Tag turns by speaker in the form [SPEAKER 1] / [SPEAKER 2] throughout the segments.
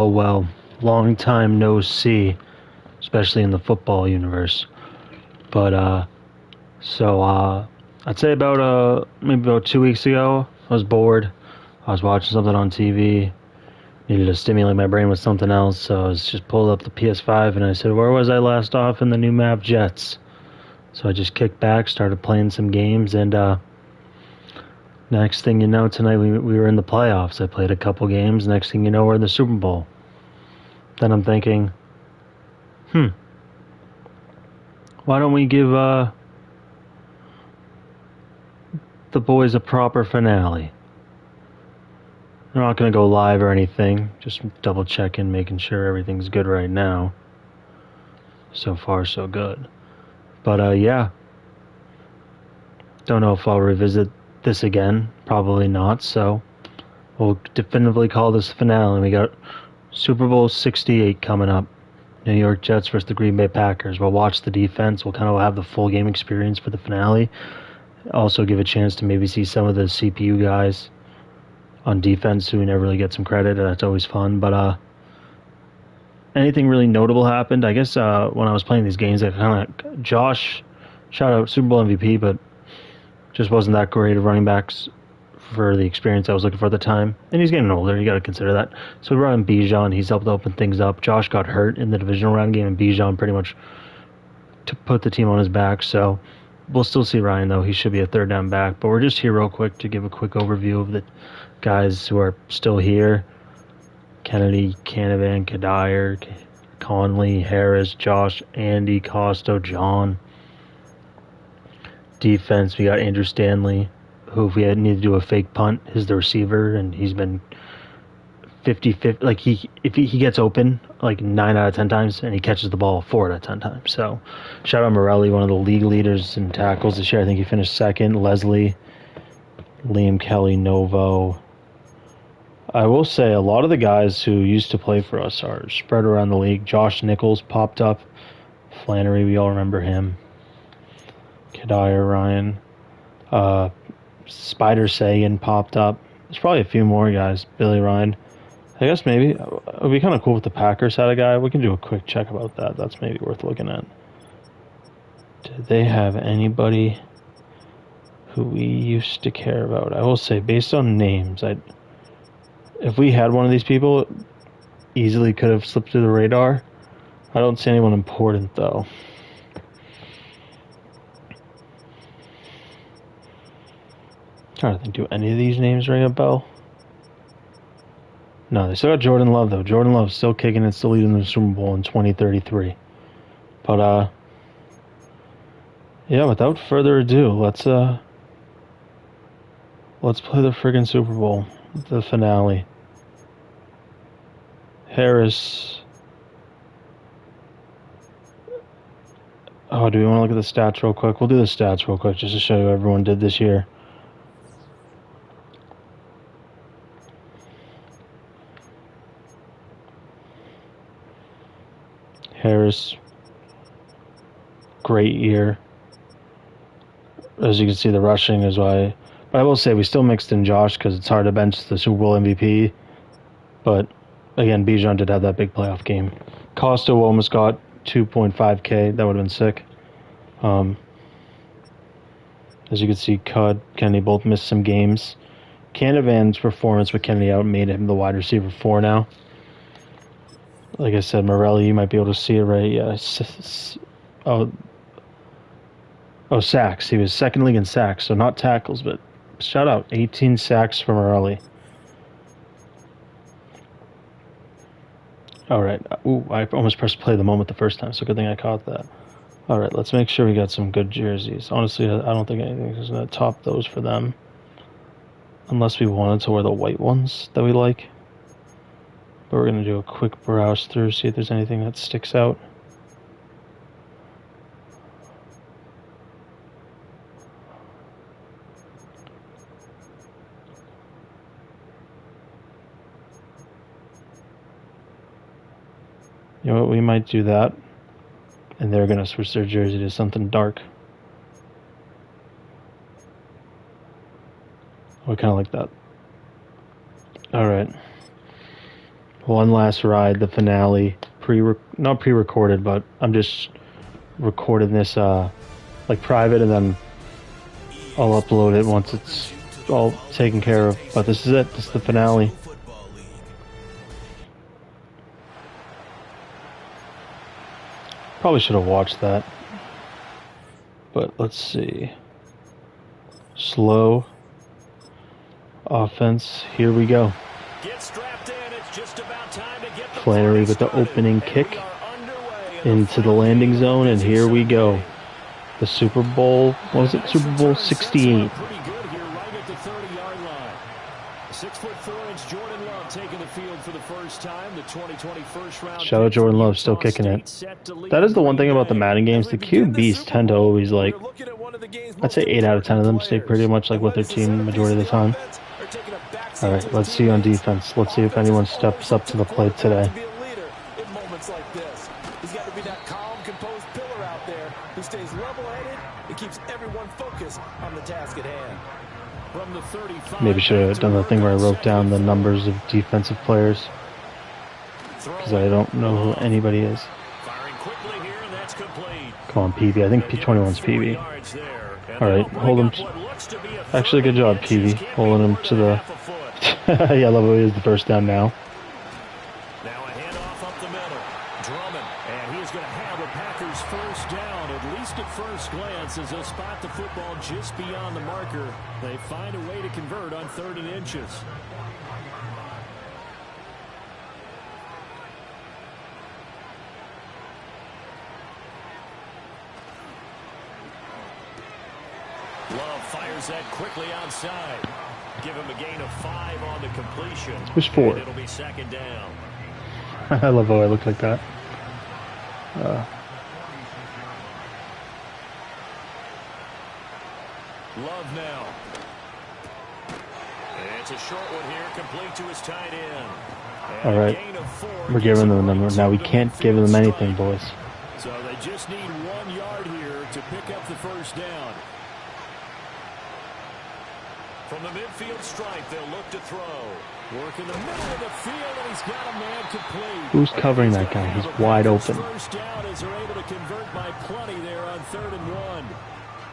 [SPEAKER 1] Oh well, long time no see, especially in the football universe. But I'd say about maybe about 2 weeks ago, I was bored. I was watching something on TV. Needed to stimulate my brain with something else, so I was just pulled up the PS5 and I said, "Where was I last off in the new Mav Jets?" So I just kicked back, started playing some games, and next thing you know, tonight we were in the playoffs. I played a couple games. Next thing you know, we're in the Super Bowl. Then I'm thinking, why don't we give the boys a proper finale? They're not going to go live or anything, just double checking, making sure everything's good right now. So far, so good. But yeah, don't know if I'll revisit this again. Probably not, so we'll definitively call this finale. We got Super Bowl 68 coming up. New York Jets versus the Green Bay Packers. We'll watch the defense. We'll kind of have the full game experience for the finale. Also give a chance to maybe see some of the CPU guys on defense who never really get some credit. That's always fun. But anything really notable happened? I guess when I was playing these games, I kind of Josh, shout out Super Bowl MVP, but just wasn't that great of running backs for the experience I was looking for at the time. And he's getting older. You got to consider that. So we brought in Bijan. He's helped open things up. Josh got hurt in the divisional round game, and Bijan pretty much to put the team on his back. So we'll still see Ryan, though. He should be a third down back. But we're just here real quick to give a quick overview of the guys who are still here. Kennedy, Canavan, Kadire, Conley, Harris, Josh, Andy, Costo, John. Defense, we got Andrew Stanley, who if we had need to do a fake punt, is the receiver, and he's been 50-50. Like, if he gets open, like 9 out of 10 times, and he catches the ball 4 out of 10 times. So, shout out Morelli, one of the league leaders in tackles this year. I think he finished second. Leslie, Liam Kelly, Novo. I will say a lot of the guys who used to play for us are spread around the league. Josh Nichols popped up. Flannery, we all remember him. Kadire, Ryan. Spider Sagan popped up. There's probably a few more guys. Billy Ryan. I guess maybe it would be kind of cool if the Packers had a guy. We can do a quick check about that. That's maybe worth looking at. Did they have anybody who we used to care about? I will say, based on names, if we had one of these people, it easily could have slipped through the radar. I don't see anyone important, though. Trying to think, do any of these names ring a bell? No, they still got Jordan Love, though. Jordan Love's still kicking and still leading the Super Bowl in 2033. But, yeah, without further ado, let's play the friggin' Super Bowl, the finale. Harris. Oh, do we want to look at the stats real quick? We'll do the stats real quick just to show you what everyone did this year. Harris, great year. As you can see, the rushing is why. But I will say we still mixed in Josh because it's hard to bench the Super Bowl MVP. But again, Bijan did have that big playoff game. Costa almost got 2.5K. That would have been sick. As you can see, Cud, Kennedy both missed some games. Canavan's performance with Kennedy out made him the wide receiver 4 now. Like I said, Morelli, you might be able to see it right. Yeah. Sacks. He was second league in sacks, so not tackles, but shout out. 18 sacks for Morelli. All right. Ooh, I almost pressed play the moment the first time, so good thing I caught that. All right, let's make sure we got some good jerseys. Honestly, I don't think anything is going to top those for them. Unless we wanted to wear the white ones that we like. But we're going to do a quick browse through, see if there's anything that sticks out. You know what, we might do that. And they're going to switch their jersey to something dark. We kind of like that. Alright. One last ride, the finale. Not pre-recorded, but I'm just recording this like private, and then I'll upload it once it's all taken care of. But this is it. This is the finale. Probably should have watched that. But let's see. Slow offense. Here we go. Flannery with the opening kick into the landing zone, and here we go. The Super Bowl, what was it? Super Bowl 68. Shout out Jordan Love, still kicking it. That is the one thing about the Madden games. The QBs tend to always, like, I'd say 8 out of 10 of them stay pretty much like with their team the majority of the time. Alright, let's see on defense. Let's see if anyone steps up to the plate today.
[SPEAKER 2] He's got to be that calm, composed pillar out there who stays level-headed and keeps everyone focused on the task at hand. From the 35,
[SPEAKER 1] maybe should have done the thing where I wrote down the numbers of defensive players, because I don't know who anybody is. Come on, PB. I think P21's PB. Alright, hold him. Actually, good job, PB. Holding him to the... yeah, I love it. Is the first down now.
[SPEAKER 2] Now a handoff up the middle. Drummond, and he's going to have the Packers first down, at least at first glance, as they'll spot the football just beyond the marker. They find a way to convert on 3rd and inches. Love fires that quickly outside. Give him a gain of 5 on the completion.
[SPEAKER 1] Who's 4?
[SPEAKER 2] It'll be 2nd down.
[SPEAKER 1] I love how I look like that.
[SPEAKER 2] Love now. It's a short one here, complete to his tight end.
[SPEAKER 1] All right, we're giving them the number. Now we can't give them anything, boys.
[SPEAKER 2] So they just need 1 yard here to pick up the first down. From the midfield stripe, they'll look to throw. Work in the middle of the field, and he's got a man complete.
[SPEAKER 1] Who's covering that guy? He's wide open.
[SPEAKER 2] First down as they're able to convert by plenty there on 3rd and 1.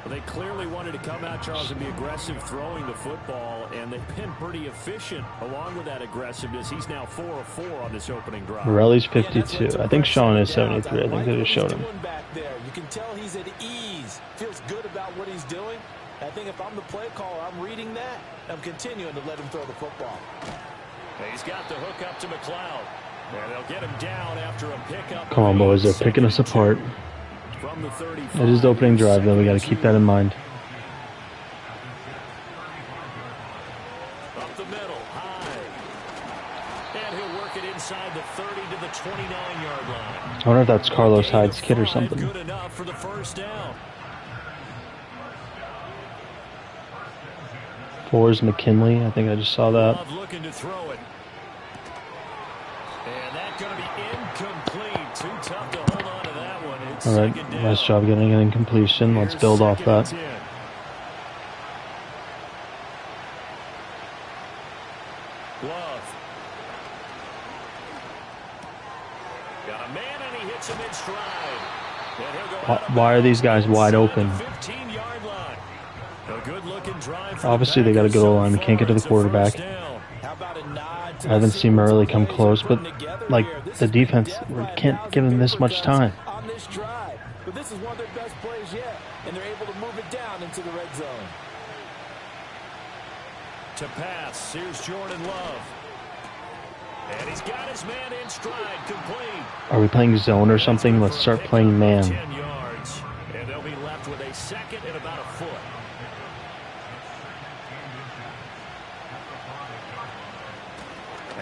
[SPEAKER 2] Well, they clearly wanted to come out, Charles, and be aggressive throwing the football, and they've been pretty efficient along with that aggressiveness. He's now 4 of 4 on this opening drive.
[SPEAKER 1] Morelli's 52. I think Sean is 73. I think they just showed him.
[SPEAKER 2] You can tell he's at ease. Feels good about what he's doing. I think if I'm the play caller, I'm reading that. I'm continuing to let him throw the football. He's got the hook up to McLeod. And they'll get him down after a pickup.
[SPEAKER 1] Come on, boys. They're picking us apart.
[SPEAKER 2] From the 35,
[SPEAKER 1] it is the opening drive, though. We got to keep that in mind.
[SPEAKER 2] Up the middle, high. And he'll work it inside the 30 to the 29-yard line.
[SPEAKER 1] I wonder if that's Carlos Hyde's kid or something.
[SPEAKER 2] Good enough for the first down.
[SPEAKER 1] 4 is McKinley. I think I just saw that.
[SPEAKER 2] Looking to throw it. And that's going to be incomplete. Too tough to hold on to that one.
[SPEAKER 1] All right, nice job getting an incompletion. Let's build off that.
[SPEAKER 2] Love. Got a man, and he hits him in stride.
[SPEAKER 1] Why are these guys wide open? Obviously, they got a good O-line. We can't get to the quarterback. I haven't seen Murley come close, but like the defense, we can't give them this much time.
[SPEAKER 2] On this drive, but this is one of their best plays yet, and they're able to move it down into the red zone. To pass, here's Jordan Love, and he's got his man in stride, complete.
[SPEAKER 1] Are we playing zone or something? Let's start playing man.
[SPEAKER 2] 10 yards, and they'll be left with a 2nd and about a foot.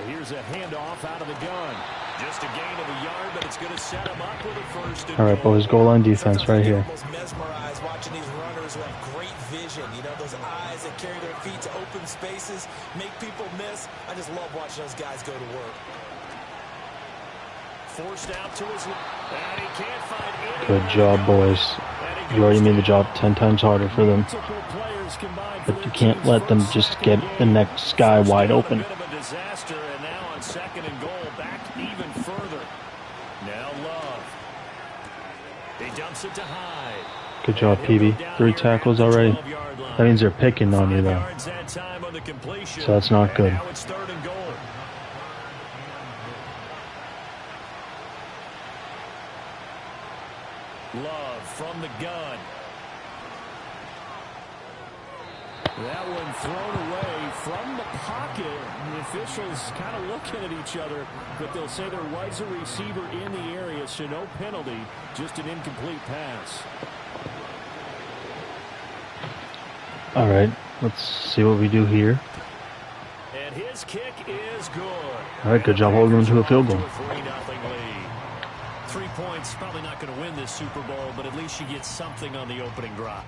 [SPEAKER 2] Here's a handoff out of the gun. Just a gain of a yard, but it's going to set him up with a first.
[SPEAKER 1] All right, boys, goal line defense right here.
[SPEAKER 2] Mesmerized watching these runners who have great vision. You know, those eyes that carry their feet to open spaces, make people miss. I just love watching those guys go to work. Forced out to his left, and he can't find any.
[SPEAKER 1] Good job, boys. You already made the job 10 times harder for them. But you can't let them just get the next guy wide open.
[SPEAKER 2] on 2nd and goal. Back even further. Now Love. He dumps it to Hyde.
[SPEAKER 1] Good job, PB. 3 tackles already. That means they're picking on you, though. So that's not good.
[SPEAKER 2] Now it's 3rd and goal. Love from the gun. That one thrown away from the pocket. The officials kind of looking at each other, but they'll say there was a receiver in the area, so no penalty, just an incomplete pass.
[SPEAKER 1] All right, let's see what we do here.
[SPEAKER 2] And his kick is good.
[SPEAKER 1] All right, good job holding them to a field goal.
[SPEAKER 2] 3-0 lead. 3 points, probably not going to win this Super Bowl, but at least you get something on the opening drive.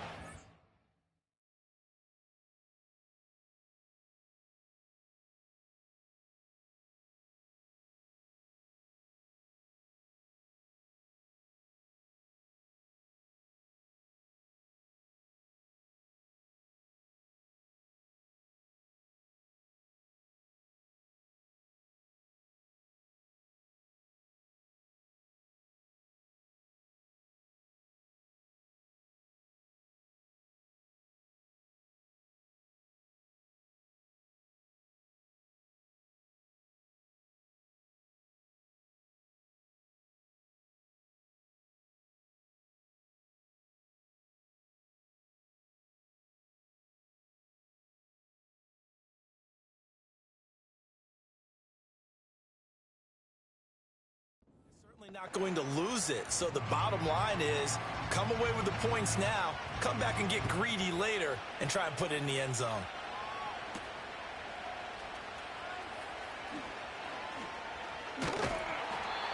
[SPEAKER 2] Not going to lose it. So the bottom line is come away with the points now, come back and get greedy later and try and put it in the end zone.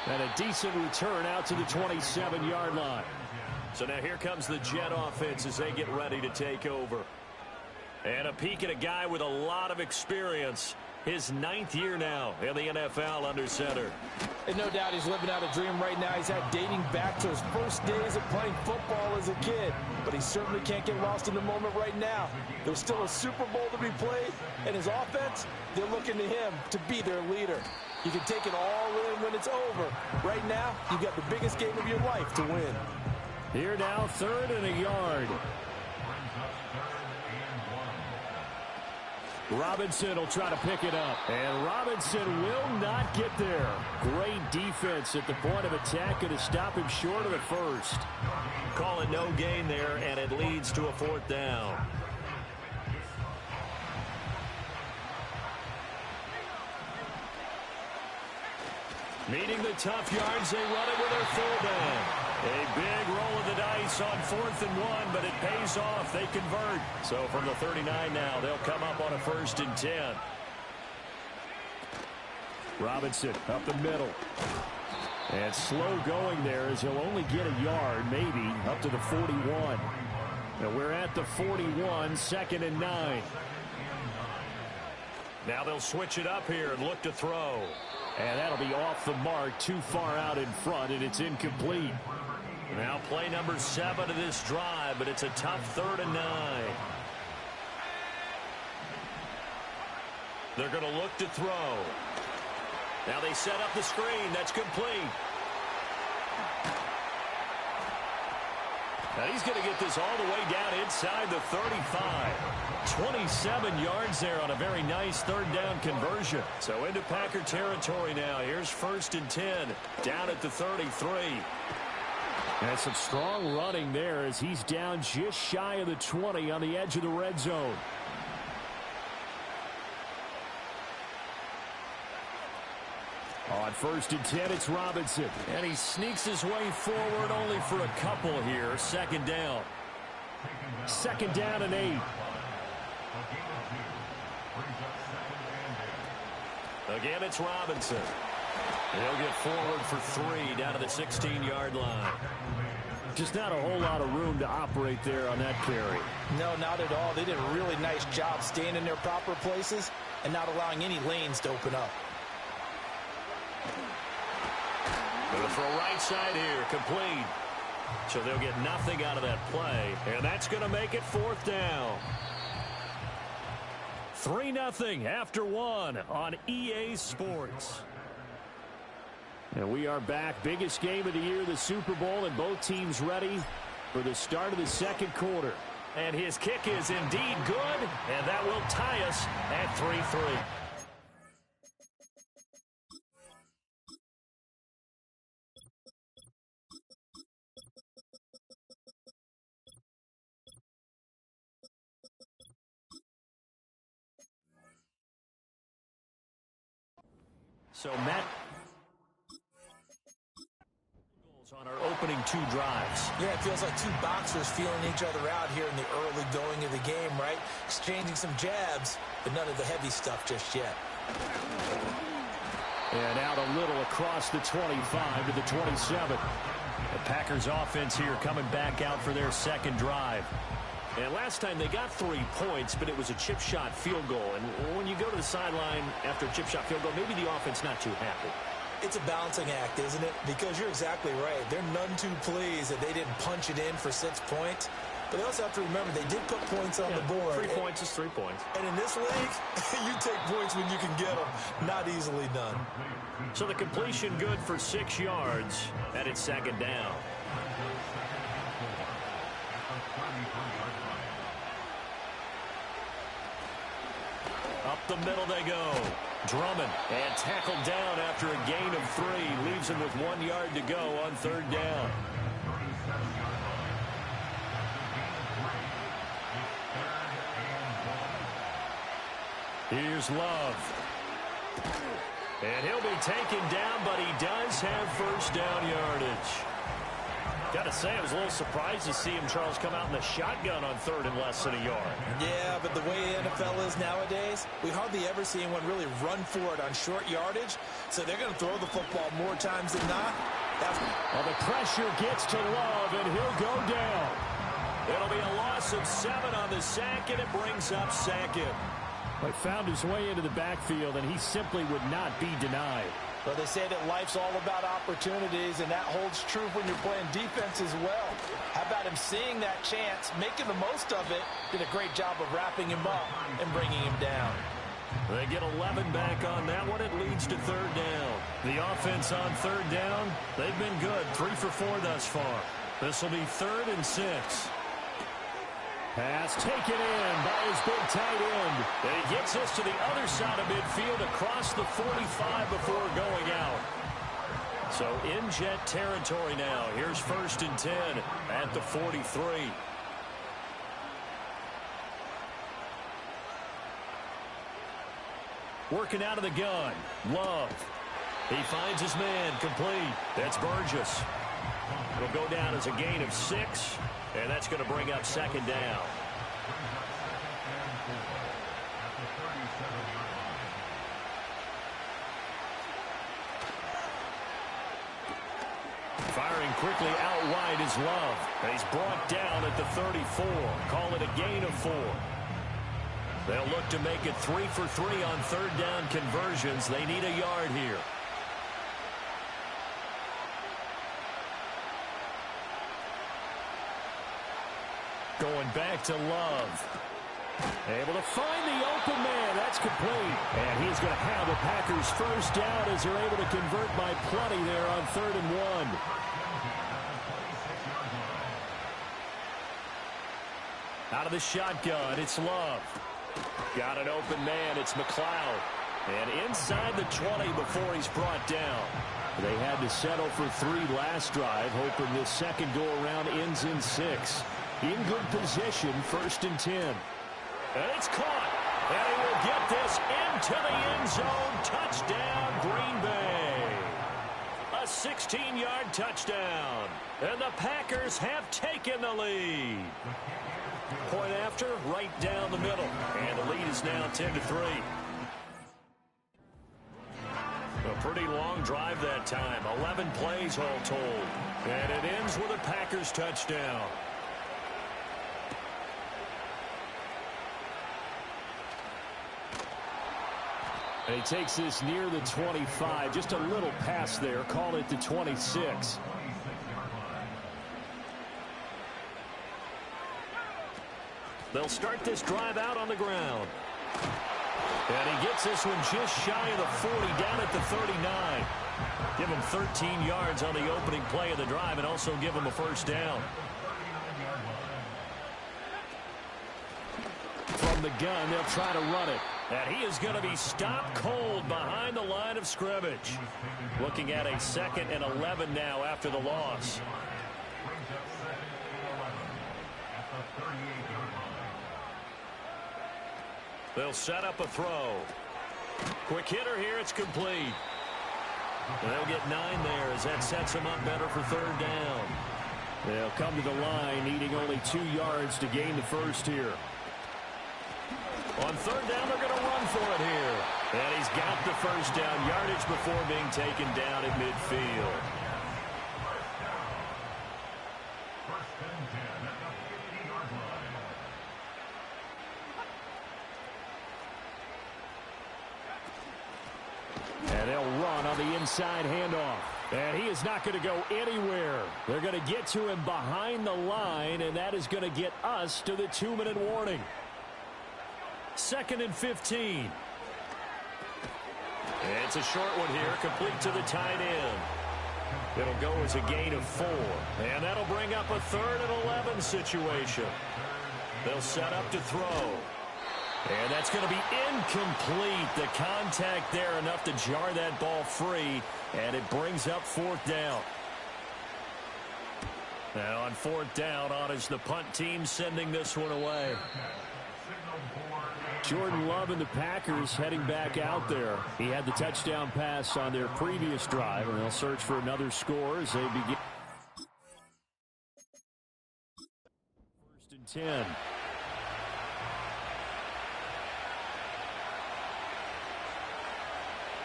[SPEAKER 2] And a decent return out to the 27-yard line. So now here comes the Jet offense as they get ready to take over. And a peek at a guy with a lot of experience. His 9th year now in the NFL under center. And no doubt he's living out a dream right now. He's had dating back to his first days of playing football as a kid. But he certainly can't get lost in the moment right now. There's still a Super Bowl to be played. And his offense, they're looking to him to be their leader. You can take it all in when it's over. Right now, you've got the biggest game of your life to win. Here now, 3rd and a yard. Robinson will try to pick it up. And Robinson will not get there. Great defense at the point of attack to stop him short of the first. Call it no gain there, and it leads to a 4th down. Meeting the tough yards, they run it with their fullback. A big roll of the dice on 4th and 1, but it pays off. They convert. So from the 39 now, they'll come up on a 1st and 10. Robinson up the middle. And slow going there as he'll only get a yard, maybe, up to the 41. Now we're at the 41, 2nd and 9. Now they'll switch it up here and look to throw. And that'll be off the mark, too far out in front, and it's incomplete. Now play number 7 of this drive, but it's a tough 3rd and 9. They're going to look to throw. Now they set up the screen. That's complete. Now he's going to get this all the way down inside the 35. 27 yards there on a very nice 3rd down conversion. So into Packer territory now. Here's 1st and 10 down at the 33. And some strong running there as he's down just shy of the 20 on the edge of the red zone. On 1st and 10, it's Robinson. And he sneaks his way forward only for a couple here. 2nd down. 2nd down and 8. Again, it's Robinson. He'll get forward for 3 down to the 16-yard line. Just not a whole lot of room to operate there on that carry. No, not at all. They did a really nice job staying in their proper places and not allowing any lanes to open up. Going for a right side here, complete. So they'll get nothing out of that play, and that's going to make it 4th down. 3-0 after one on EA Sports. And we are back. Biggest game of the year, the Super Bowl, and both teams ready for the start of the second quarter. And his kick is indeed good, and that will tie us at 3-3. So Matt on our opening two drives.
[SPEAKER 3] Yeah, it feels like two boxers feeling each other out here in the early going of the game, right? Exchanging some jabs, but none of the heavy stuff just yet.
[SPEAKER 2] And out a little across the 25 to the 27. The Packers offense here coming back out for their second drive. And last time they got 3 points, but it was a chip shot field goal. And when you go to the sideline after a chip shot field goal, maybe the offense not too happy.
[SPEAKER 3] It's a balancing act, isn't it? Because you're exactly right. They're none too pleased that they didn't punch it in for 6 points. But they also have to remember they did put points on the board.
[SPEAKER 2] 3 points is 3 points.
[SPEAKER 3] And in this league, you take points when you can get them. Not easily done.
[SPEAKER 2] So the completion good for 6 yards, and it's second down. Up the middle they go. Drummond, and tackled down after a gain of 3. Leaves him with 1 yard to go on third down. Here's Love. And he'll be taken down, but he does have first down yardage. Got to say, I was a little surprised to see him, Charles, come out in the shotgun on third and less than a yard.
[SPEAKER 3] Yeah, but the way the NFL is nowadays, we hardly ever see anyone really run for it on short yardage. So they're going to throw the football more times than not.
[SPEAKER 2] Well, the pressure gets to Love, and he'll go down. It'll be a loss of 7 on the sack, and it brings up second. He found his way into the backfield, and he simply would not be denied.
[SPEAKER 3] Well, they say that life's all about opportunities, and that holds true when you're playing defense as well. How about him seeing that chance, making the most of it, did a great job of wrapping him up and bringing him down.
[SPEAKER 2] They get 11 back on that one. It leads to third down. The offense on third down, they've been good. 3 for 4 thus far. This will be 3rd and 6. Pass taken in by his big tight end. And he gets us to the other side of midfield across the 45 before going out. So in Jet territory now. Here's 1st and 10 at the 43. Working out of the gun. Love. He finds his man complete. That's Burgess. It'll go down as a gain of 6. And that's going to bring up second down. Firing quickly out wide is Love. And he's brought down at the 34. Call it a gain of 4. They'll look to make it 3 for 3 on third down conversions. They need a yard here. Going back to Love. Able to find the open man. That's complete. And he's going to have the Packers first down as they're able to convert by plenty there on 3rd and 1. Out of the shotgun, it's Love. Got an open man. It's McLeod. And inside the 20 before he's brought down. They had to settle for 3 last drive, hoping this second go-around ends in 6. In good position, 1st and 10. And it's caught. And he will get this into the end zone. Touchdown, Green Bay. A 16-yard touchdown. And the Packers have taken the lead. Point after, right down the middle. And the lead is now 10-3. A pretty long drive that time. 11 plays all told. And it ends with a Packers touchdown. And he takes this near the 25. Just a little pass there. Call it the 26. They'll start this drive out on the ground. And he gets this one just shy of the 40, down at the 39. Give him 13 yards on the opening play of the drive and also give him a first down. From the gun, they'll try to run it. And he is going to be stopped cold behind the line of scrimmage. Looking at a 2nd and 11 now after the loss. They'll set up a throw. Quick hitter here. It's complete. And they'll get 9 there as that sets them up better for 3rd down. They'll come to the line needing only 2 yards to gain the first here. On 3rd down, they're going to run for it here. And he's got the first down yardage before being taken down at midfield. And they'll run on the inside handoff. And he is not going to go anywhere. They're going to get to him behind the line, and that is going to get us to the 2-minute warning. 2nd and 15. It's a short one here, complete to the tight end. It'll go as a gain of 4. And that'll bring up a 3rd and 11 situation. They'll set up to throw. And that's going to be incomplete. The contact there enough to jar that ball free. And it brings up 4th down. Now on 4th down, on is the punt team sending this one away. Jordan Love and the Packers heading back out there. He had the touchdown pass on their previous drive, and they'll search for another score as they begin. 1st and 10.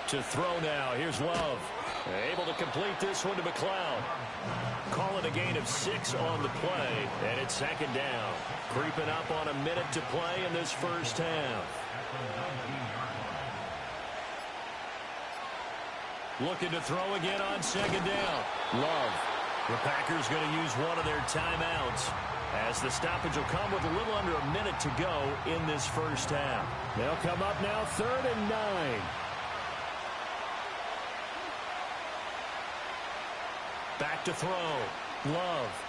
[SPEAKER 2] To throw now. Here's Love. Able to complete this one to McLeod. Call it a gain of 6 on the play, and it's 2nd down. Creeping up on a minute to play in this first half. Looking to throw again on 2nd down. Love. The Packers going to use one of their timeouts, as the stoppage will come with a little under a minute to go in this first half. They'll come up now 3rd and 9. Back to throw. Love.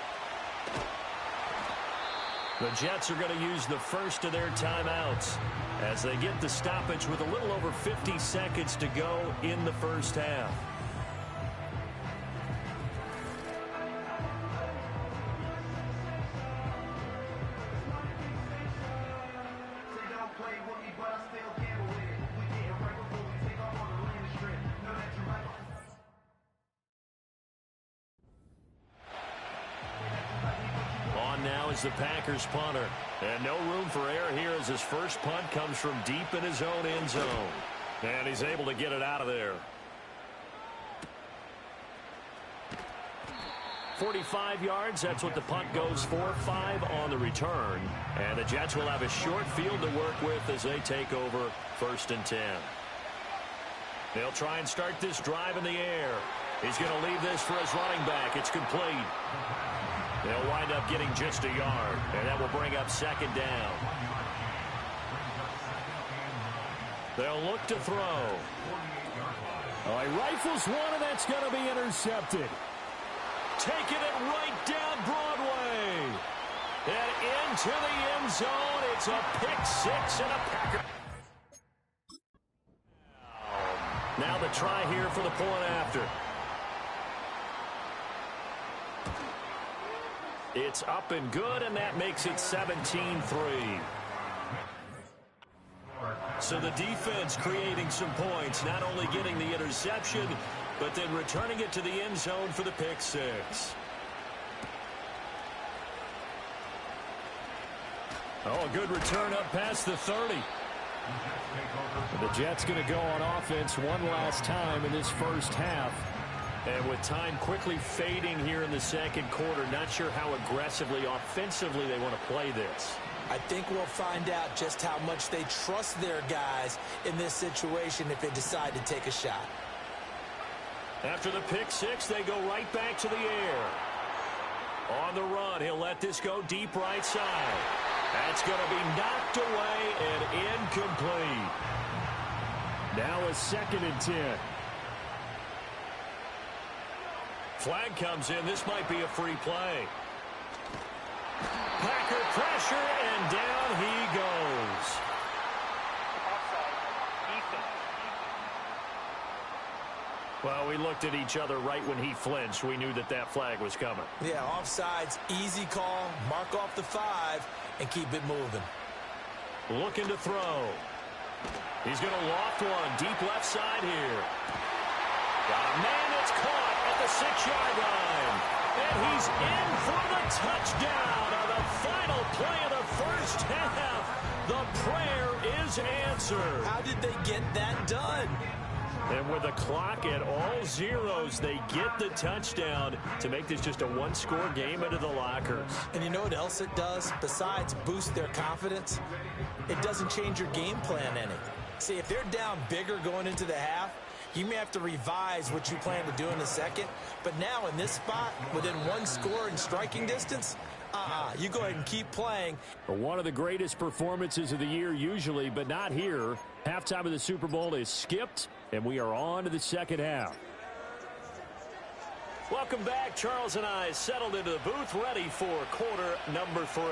[SPEAKER 2] The Jets are going to use the first of their timeouts as they get the stoppage with a little over 50 seconds to go in the first half. The Packers punter, and no room for error here as his first punt comes from deep in his own end zone, and he's able to get it out of there. 45 yards, that's what the punt goes for. 5 on the return, and the Jets will have a short field to work with as they take over 1st and 10. They'll try and start this drive in the air. He's going to leave this for his running back. It's complete. They'll wind up getting just a yard, and that will bring up 2nd down. They'll look to throw. Oh, he rifles one, and that's going to be intercepted. Taking it right down Broadway. And into the end zone. It's a pick 6 and a Packer. Now the try here for the point after. It's up and good, and that makes it 17-3. So the defense creating some points, not only getting the interception, but then returning it to the end zone for the pick 6. Oh, a good return up past the 30. The Jets going to go on offense one last time in this first half. And with time quickly fading here in the second quarter, not sure how aggressively, offensively they want to play this.
[SPEAKER 3] I think we'll find out just how much they trust their guys in this situation if they decide to take a shot.
[SPEAKER 2] After the pick 6, they go right back to the air. On the run, he'll let this go deep right side. That's going to be knocked away and incomplete. Now a 2nd and 10. Flag comes in. This might be a free play. Packer pressure, and down he goes. Well, we looked at each other right when he flinched. We knew that that flag was coming.
[SPEAKER 3] Yeah, offsides, easy call. Mark off the 5 and keep it moving.
[SPEAKER 2] Looking to throw. He's going to loft one deep left side here. Got a man that's caught at the 6-yard line. And he's in for the touchdown on the final play of the first half. The prayer is answered.
[SPEAKER 3] How did they get that done?
[SPEAKER 2] And with the clock at all zeros, they get the touchdown to make this just a one-score game into the lockers.
[SPEAKER 3] And you know what else it does? Besides boost their confidence, it doesn't change your game plan any. See, if they're down bigger going into the half, you may have to revise what you plan to do in the second. But now in this spot, within one score in striking distance, you go ahead and keep playing.
[SPEAKER 2] One of the greatest performances of the year usually, but not here. Halftime of the Super Bowl is skipped, and we are on to the second half. Welcome back. Charles and I settled into the booth ready for quarter number 3.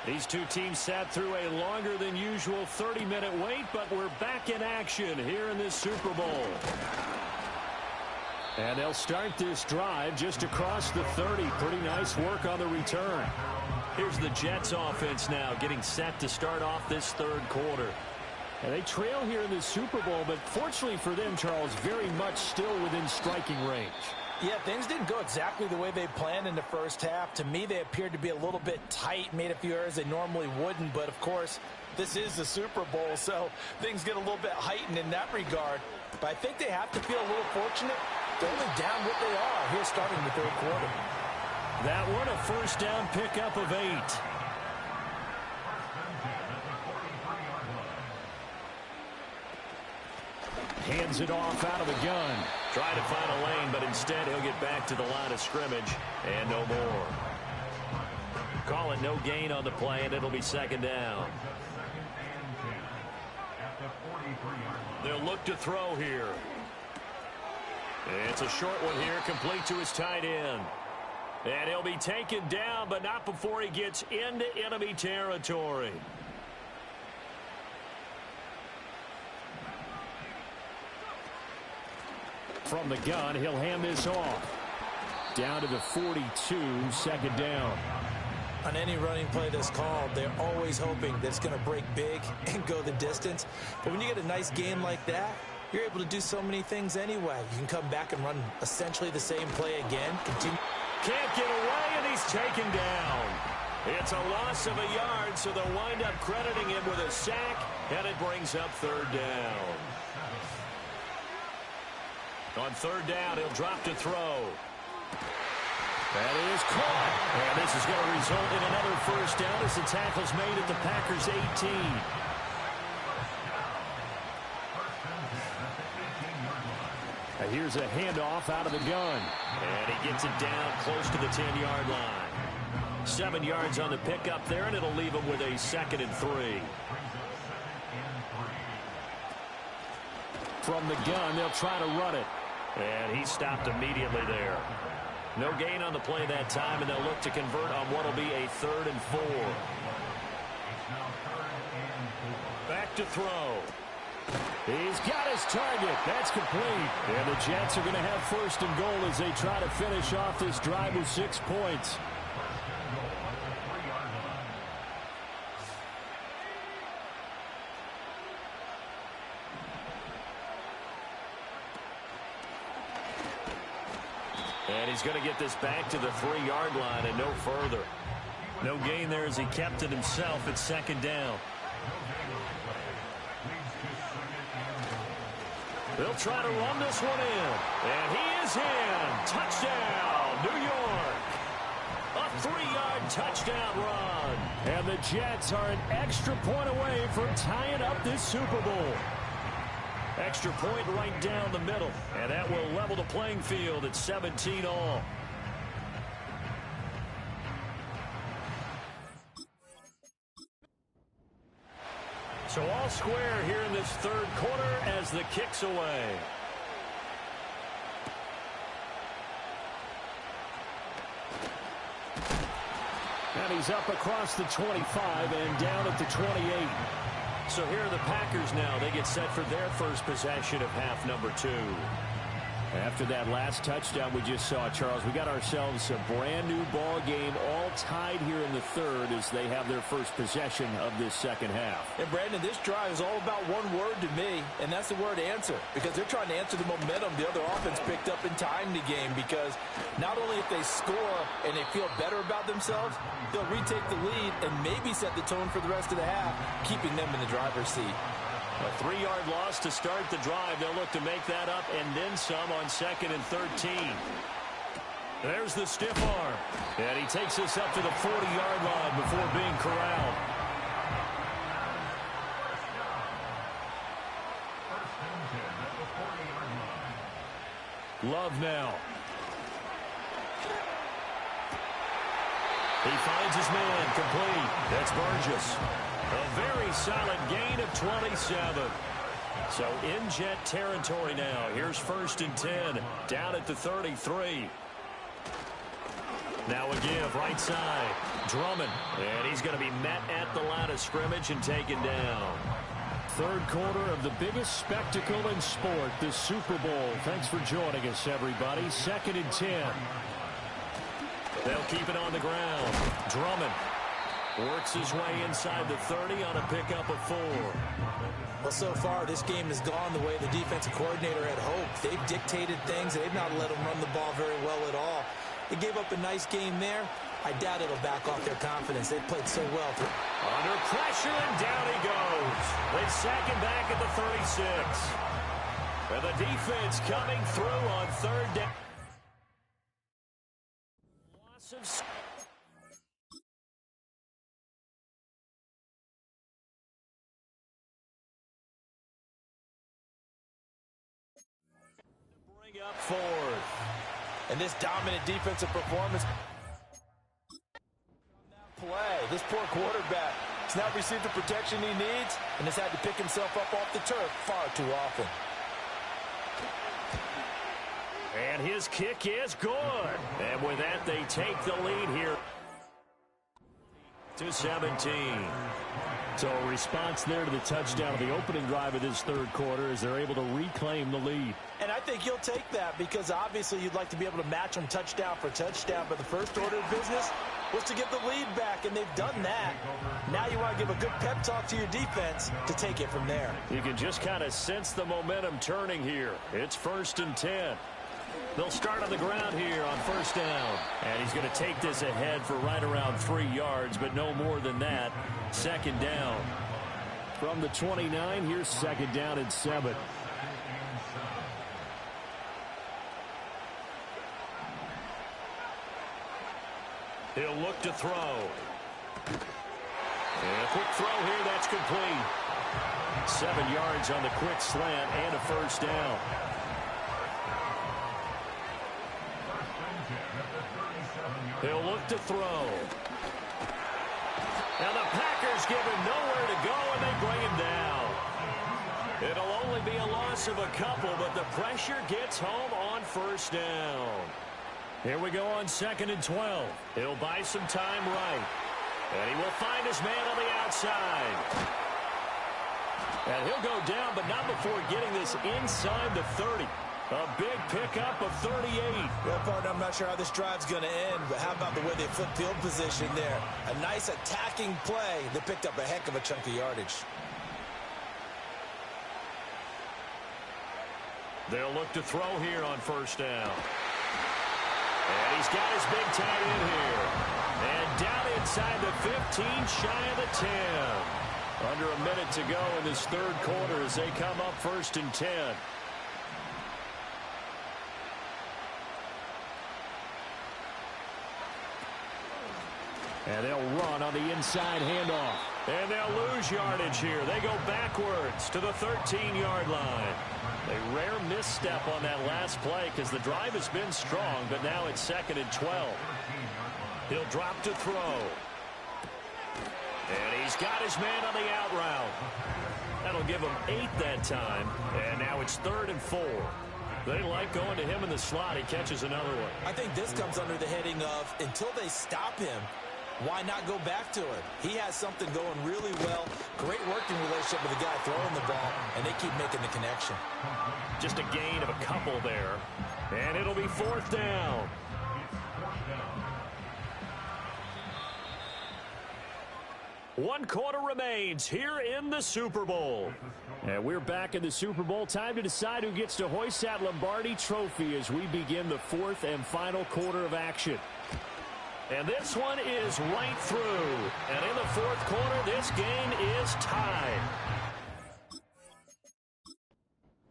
[SPEAKER 2] These two teams sat through a longer than usual 30-minute wait, but we're back in action here in this Super Bowl. And they'll start this drive just across the 30. Pretty nice work on the return. Here's the Jets offense now getting set to start off this third quarter. And they trail here in the Super Bowl, but fortunately for them, Charles, very much still within striking range.
[SPEAKER 3] Yeah, things didn't go exactly the way they planned in the first half. To me, they appeared to be a little bit tight, made a few errors they normally wouldn't. But, of course, this is the Super Bowl, so things get a little bit heightened in that regard. But I think they have to feel a little fortunate. They're only down what they are here starting the third quarter.
[SPEAKER 2] That one a first down pickup of 8. Hands it off out of the gun. Trying to find a lane, but instead he'll get back to the line of scrimmage. And no more. Call it no gain on the play, and it'll be second down. They'll look to throw here. It's a short one here, complete to his tight end. And he'll be taken down, but not before he gets into enemy territory. From the gun, he'll hand this off. Down to the 42, second down.
[SPEAKER 3] On any running play that's called, they're always hoping that it's going to break big and go the distance. But when you get a nice game like that, you're able to do so many things anyway. You can come back and run essentially the same play again. Continue.
[SPEAKER 2] Can't get away, and he's taken down. It's a loss of a yard, so they'll wind up crediting him with a sack, and it brings up third down. On third down, he'll drop to throw. That is caught. And this is going to result in another first down as the tackle's made at the Packers' 18. And here's a handoff out of the gun. And he gets it down close to the 10-yard line. 7 yards on the pickup there, and it'll leave him with a 2nd and 3. From the gun, they'll try to run it. And he stopped immediately there. No gain on the play that time, and they'll look to convert on what will be a 3rd and 4. Back to throw. He's got his target. That's complete. And the Jets are going to have 1st and goal as they try to finish off this drive with 6 points. And he's going to get this back to the 3-yard line and no further. No gain there as he kept it himself at 2nd down. They'll try to run this one in. And he is in. Touchdown, New York. A 3-yard touchdown run. And the Jets are an extra point away from tying up this Super Bowl. Extra point right down the middle. And that will level the playing field at 17 all. So all square here in this third quarter as the kick's away. And he's up across the 25 and down at the 28. So here are the Packers now. They get set for their first possession of half number 2. After that last touchdown we just saw, Charles, we got ourselves a brand new ball game, all tied here in the third as they have their first possession of this second half.
[SPEAKER 3] And Brandon, this drive is all about one word to me, and that's the word answer, because they're trying to answer the momentum the other offense picked up in tying the game, because not only if they score and they feel better about themselves, they'll retake the lead and maybe set the tone for the rest of the half, keeping them in the driver's seat.
[SPEAKER 2] A 3-yard loss to start the drive. They'll look to make that up and then some on 2nd and 13. There's the stiff arm. And he takes us up to the 40-yard line before being corralled. Love now. He finds his man complete. That's Burgess. A very solid gain of 27. So in Jet territory now. Here's 1st and 10. Down at the 33. Now a give right side. Drummond. And he's going to be met at the line of scrimmage and taken down. Third quarter of the biggest spectacle in sport, the Super Bowl. Thanks for joining us, everybody. 2nd and 10. They'll keep it on the ground. Drummond works his way inside the 30 on a pickup of 4.
[SPEAKER 3] Well, so far, this game has gone the way the defensive coordinator had hoped. They've dictated things. They've not let them run the ball very well at all. They gave up a nice game there. I doubt it'll back off their confidence. They've played so well.
[SPEAKER 2] Under pressure, and down he goes. They sack him back at the 36. And the defense coming through on 3rd down. Loss of... Bring up 4th.
[SPEAKER 3] And this dominant defensive performance... play. This poor quarterback has not received the protection he needs and has had to pick himself up off the turf far too often.
[SPEAKER 2] And his kick is good. And with that, they take the lead here to 17. So a response there to the touchdown of the opening drive of this third quarter as they're able to reclaim the lead.
[SPEAKER 3] And I think you'll take that because obviously you'd like to be able to match them touchdown for touchdown, but the first order of business was to get the lead back, and they've done that. Now you want to give a good pep talk to your defense to take it from there.
[SPEAKER 2] You can just kind of sense the momentum turning here. It's 1st and 10. They'll start on the ground here on 1st down. And he's going to take this ahead for right around 3 yards, but no more than that. 2nd down. From the 29, here's 2nd down and 7. He'll look to throw. And a quick throw here, that's complete. 7 yards on the quick slant and a 1st down. He'll look to throw. Now the Packers give him nowhere to go, and they bring him down. It'll only be a loss of a couple, but the pressure gets home on 1st down. Here we go on 2nd and 12. He'll buy some time right. And he will find his man on the outside. And he'll go down, but not before getting this inside the 30. A big pickup of 38.
[SPEAKER 3] Well, partner, I'm not sure how this drive's going to end, but how about the way they flip field position there? A nice attacking play that picked up a heck of a chunk of yardage.
[SPEAKER 2] They'll look to throw here on 1st down. And he's got his big tight end here. And down inside the 15, shy of the 10. Under a minute to go in this third quarter as they come up 1st and 10. And they'll run on the inside handoff. And they'll lose yardage here. They go backwards to the 13-yard line. A rare misstep on that last play because the drive has been strong, but now it's 2nd and 12. He'll drop to throw. And he's got his man on the out route. That'll give him 8 that time. And now it's 3rd and 4. They like going to him in the slot. He catches another one.
[SPEAKER 3] I think this comes under the heading of until they stop him, why not go back to it? He has something going really well. Great working relationship with the guy throwing the ball, and they keep making the connection.
[SPEAKER 2] Just a gain of a couple there. And it'll be 4th down. One quarter remains here in the Super Bowl. And we're back in the Super Bowl. Time to decide who gets to hoist that Lombardi trophy as we begin the 4th and final quarter of action. And this one is right through. And in the 4th quarter, this game is tied.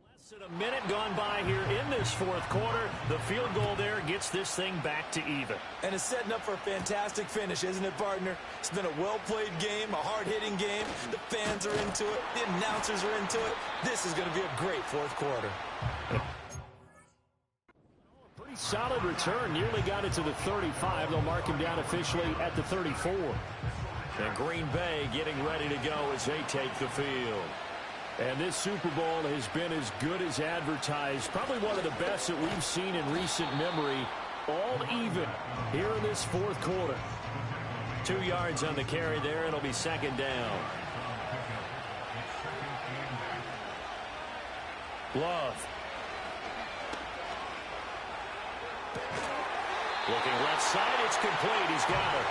[SPEAKER 2] Less than a minute gone by here in this 4th quarter. The field goal there gets this thing back to even.
[SPEAKER 3] And it's setting up for a fantastic finish, isn't it, partner? It's been a well-played game, a hard-hitting game. The fans are into it. The announcers are into it. This is going to be a great 4th quarter.
[SPEAKER 2] Pretty solid return. Nearly got it to the 35. They'll mark him down officially at the 34. And Green Bay getting ready to go as they take the field. And this Super Bowl has been as good as advertised. Probably one of the best that we've seen in recent memory. All even here in this 4th quarter. 2 yards on the carry there. It'll be 2nd down. Love. Looking left side. It's complete. He's got it.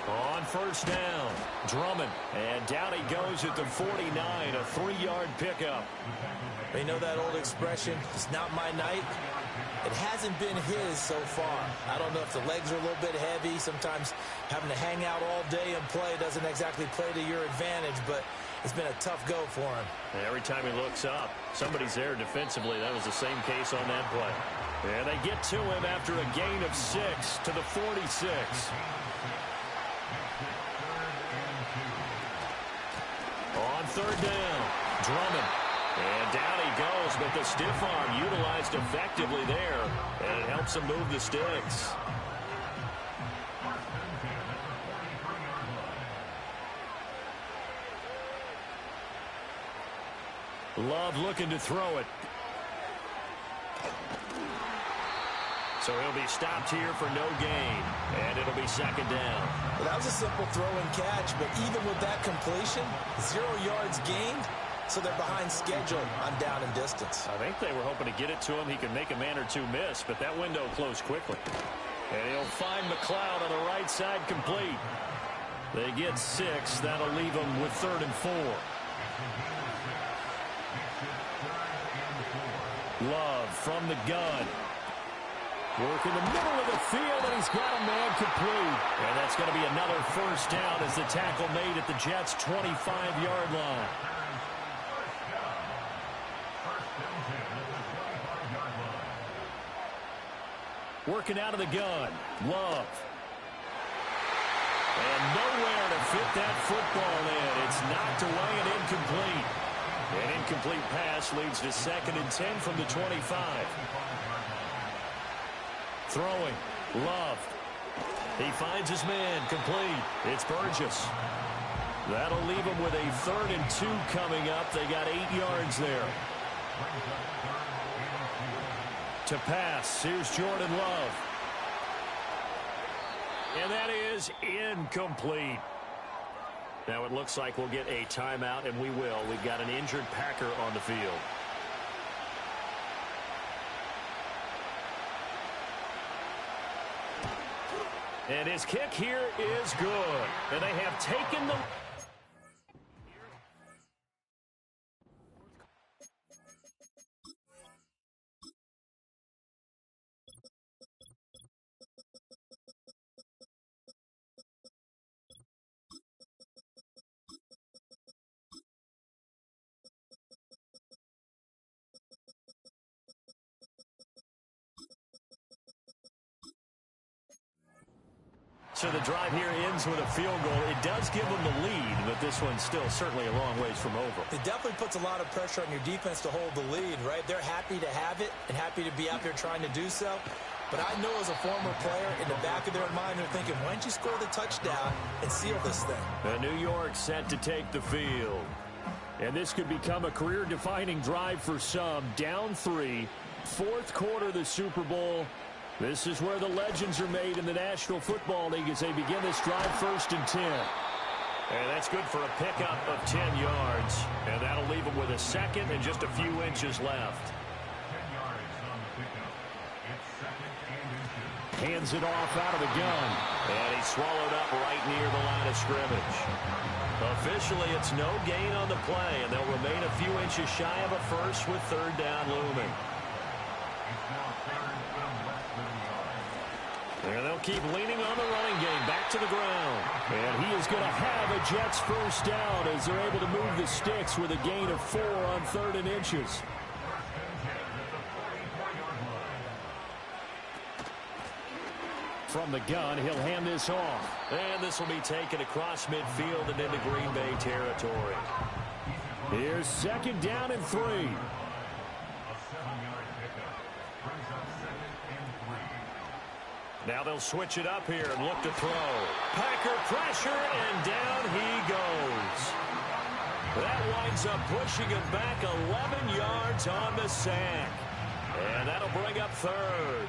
[SPEAKER 2] On 1st down, Drummond. And down he goes at the 49, a 3-yard pickup.
[SPEAKER 3] They know that old expression, it's not my night. It hasn't been his so far. I don't know if the legs are a little bit heavy. Sometimes having to hang out all day and play doesn't exactly play to your advantage, but it's been a tough go for him.
[SPEAKER 2] And every time he looks up, somebody's there defensively. That was the same case on that play. And they get to him after a gain of 6 to the 46. On 3rd down, Drummond. And down he goes, but the stiff arm utilized effectively there, and it helps him move the sticks. Love looking to throw it. So he'll be stopped here for no gain, and it'll be 2nd down.
[SPEAKER 3] Well, that was a simple throw and catch, but even with that completion, 0 yards gained, so they're behind schedule on down and distance.
[SPEAKER 2] I think they were hoping to get it to him. He could make a man or two miss, but that window closed quickly. And he'll find McLeod on the right side complete. They get 6. That'll leave them with 3rd and 4. Love from the gun. Work in the middle of the field, and he's got a man complete. And that's going to be another 1st down as the tackle made at the Jets' 25-yard line. Working out of the gun. Love. And nowhere to fit that football in. It's knocked away and incomplete. An incomplete pass leads to 2nd and 10 from the 25. Throwing. Love. He finds his man. Complete. It's Burgess. That'll leave him with a 3rd and 2 coming up. They got 8 yards there. To pass. Here's Jordan Love. And that is incomplete. Now it looks like we'll get a timeout, and we will. We've got an injured Packer on the field. And his kick here is good. And they have taken the... So the drive here ends with a field goal. It does give them the lead, but this one's still certainly a long ways from over.
[SPEAKER 3] It definitely puts a lot of pressure on your defense to hold the lead, right? They're happy to have it and happy to be out there trying to do so. But I know as a former player, in the back of their mind, they're thinking, why don't you score the touchdown and seal this thing?
[SPEAKER 2] And New York set to take the field. And this could become a career-defining drive for some. Down 3, fourth quarter of the Super Bowl. This is where the legends are made in the National Football League as they begin this drive 1st and 10. And that's good for a pickup of 10 yards. And that'll leave them with a second and just a few inches left. Hands it off out of the gun. And he's swallowed up right near the line of scrimmage. Officially, it's no gain on the play, and they'll remain a few inches shy of a first with 3rd down looming. And they'll keep leaning on the running game back to the ground. And he is going to have a Jets first down as they're able to move the sticks with a gain of 4 on 3rd and inches. From the gun, he'll hand this off. And this will be taken across midfield and into Green Bay territory. Here's 2nd down and 3. Now they'll switch it up here and look to throw. Packer pressure, and down he goes. That winds up pushing him back 11 yards on the sack. And that'll bring up 3rd.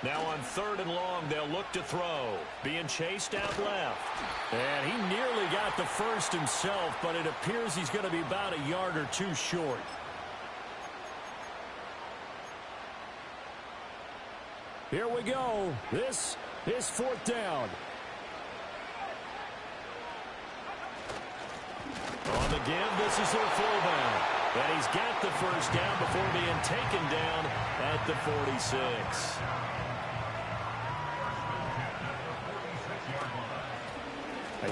[SPEAKER 2] Now on 3rd and long, they'll look to throw. Being chased out left. And he nearly got the first himself, but it appears he's going to be about a yard or 2 short. Here we go. This is 4th down. On the give, this is their fullback. And he's got the first down before being taken down at the 46.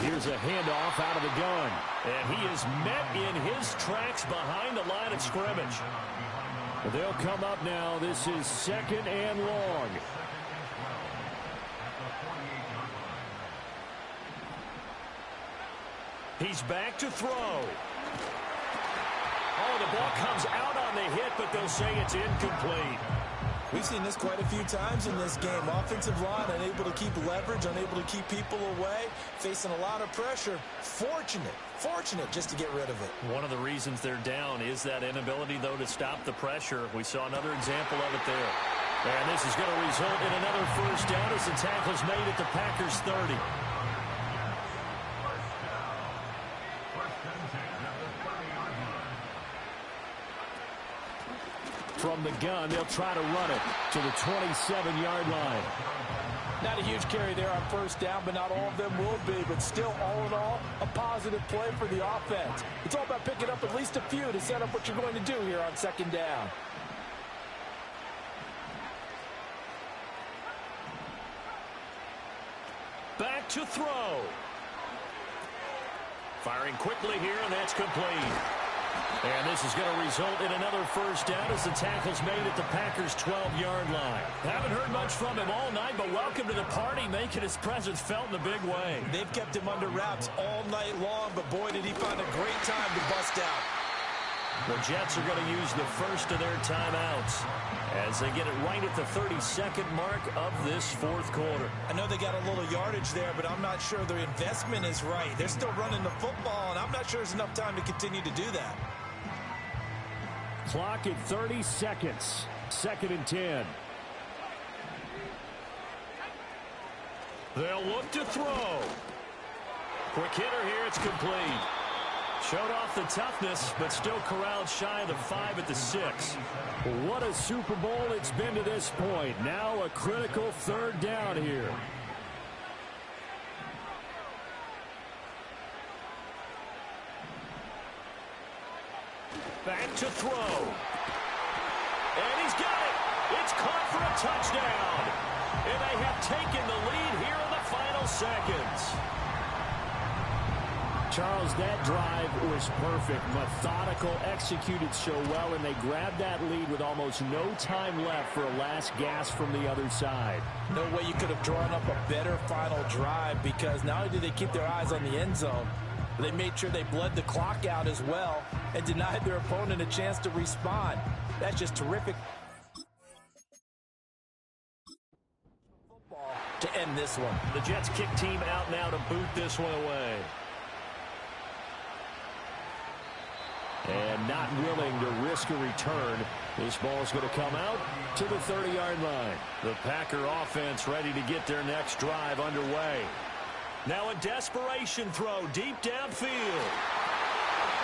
[SPEAKER 2] Here's a handoff out of the gun. And he is met in his tracks behind the line of scrimmage. They'll come up now. This is 2nd and long. He's back to throw. Oh, the ball comes out on the hit, but they'll say it's incomplete.
[SPEAKER 3] We've seen this quite a few times in this game. Offensive line unable to keep leverage, unable to keep people away, facing a lot of pressure. Fortunate just to get rid of it.
[SPEAKER 2] One of the reasons they're down is that inability, though, to stop the pressure. We saw another example of it there. And this is going to result in another first down as the tackle's made at the Packers' 30. From the gun, they'll try to run it to the 27-yard line.
[SPEAKER 3] Not a huge carry there on first down, but not all of them will be. But still, all in all, a positive play for the offense. It's all about picking up at least a few to set up what you're going to do here on 2nd down.
[SPEAKER 2] Back to throw. Firing quickly here, and that's complete. And this is going to result in another first down as the tackle's made at the Packers' 12-yard line. Haven't heard much from him all night, but welcome to the party, making his presence felt in a big way.
[SPEAKER 3] They've kept him under wraps all night long, but boy, did he find a great time to bust out.
[SPEAKER 2] The Jets are going to use the first of their timeouts as they get it right at the 32nd mark of this 4th quarter.
[SPEAKER 3] I know they got a little yardage there, but I'm not sure their investment is right. They're still running the football, and I'm not sure there's enough time to continue to do that.
[SPEAKER 2] Clock at 30 seconds. 2nd and 10. They'll look to throw. Quick hitter here. It's complete. Showed off the toughness, but still corralled shy of the 5 at the 6. What a Super Bowl it's been to this point. Now a critical 3rd down here. Back to throw. And he's got it. It's caught for a touchdown. And they have taken the lead here in the final seconds.
[SPEAKER 4] Charles, that drive was perfect. Methodical, executed so well, and they grabbed that lead with almost no time left for a last gasp from the other side.
[SPEAKER 3] No way you could have drawn up a better final drive, because not only did they keep their eyes on the end zone, but they made sure they bled the clock out as well and denied their opponent a chance to respond. That's just terrific football to end this one.
[SPEAKER 4] The Jets kick team out now to boot this one away. And not willing to risk a return. This ball is going to come out to the 30-yard line. The Packer offense ready to get their next drive underway. Now a desperation throw deep downfield.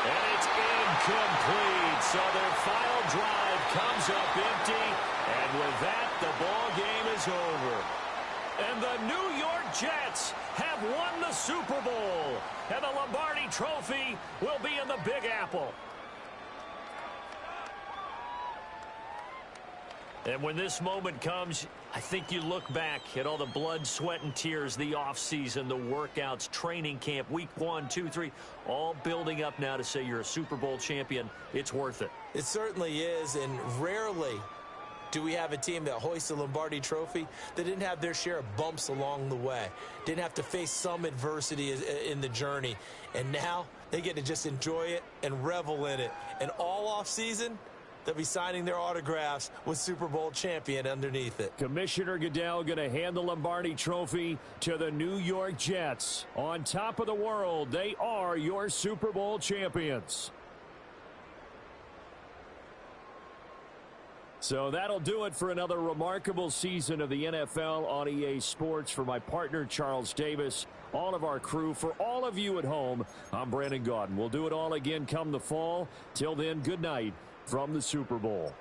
[SPEAKER 4] And it's incomplete. So their final drive comes up empty. And with that, the ball game is over. And the New York Jets have won the Super Bowl. And the Lombardi Trophy will be in the Big Apple. And when this moment comes, I think you look back at all the blood, sweat, and tears, the offseason, the workouts, training camp, week 1, 2, 3, all building up now to say you're a Super Bowl champion. It's worth it.
[SPEAKER 3] It certainly is, and rarely do we have a team that hoists a Lombardi Trophy that didn't have their share of bumps along the way, didn't have to face some adversity in the journey, and now they get to just enjoy it and revel in it. And all offseason, they'll be signing their autographs with Super Bowl champion underneath it.
[SPEAKER 4] Commissioner Goodell going to hand the Lombardi Trophy to the New York Jets. On top of the world, they are your Super Bowl champions. So that'll do it for another remarkable season of the NFL on EA Sports. For my partner, Charles Davis, all of our crew, for all of you at home, I'm Brandon Gaudin. We'll do it all again come the fall. Till then, good night from the Super Bowl.